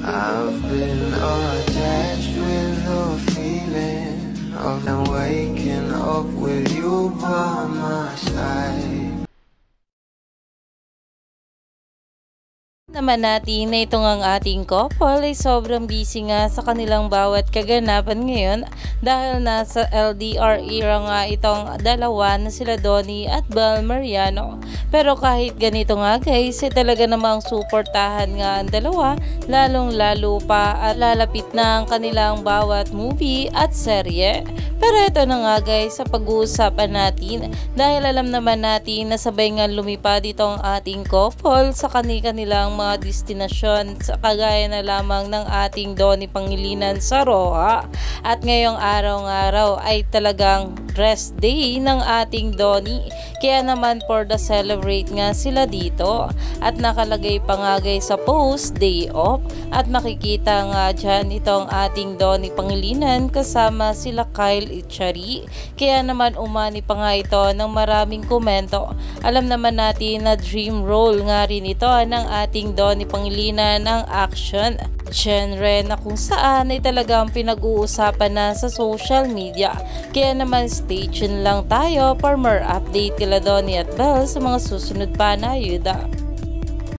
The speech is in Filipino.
I've been attached with the feeling of waking up with you by my side. Naman natin na itong ang ating couple ay sobrang busy nga sa kanilang bawat kaganapan ngayon dahil nasa LDR era nga itong dalawa na sila Donnie at Bel Mariano. Pero kahit ganito nga guys, ay talaga namang suportahan nga ang dalawa, lalong lalo pa at lalapit na ang kanilang bawat movie at serye. Pero ito na nga guys sa pag-uusapan natin dahil alam naman natin na sabay nga lumipad itong ating couple sa kanilang mga destinasyon sa kagaya na lamang ng ating Donnie Pangilinan sa Roa. At ngayong araw-araw ay talagang rest day ng ating Donnie. Kaya naman for the celebrate nga sila dito. At nakalagay pa nga guys sa post day off. At makikita nga dyan itong ating Donnie Pangilinan kasama sila Kyle Echari. Kaya naman umani pa nga ito ng maraming komento. Alam naman natin na dream role nga rin ito ng ating Donnie Pangilinan ang action genre na kung saan ay talagang pinag-uusapan na sa social media. Kaya naman stay tuned lang tayo for more update kila Donnie at Bel sa mga susunod pa na ayuda.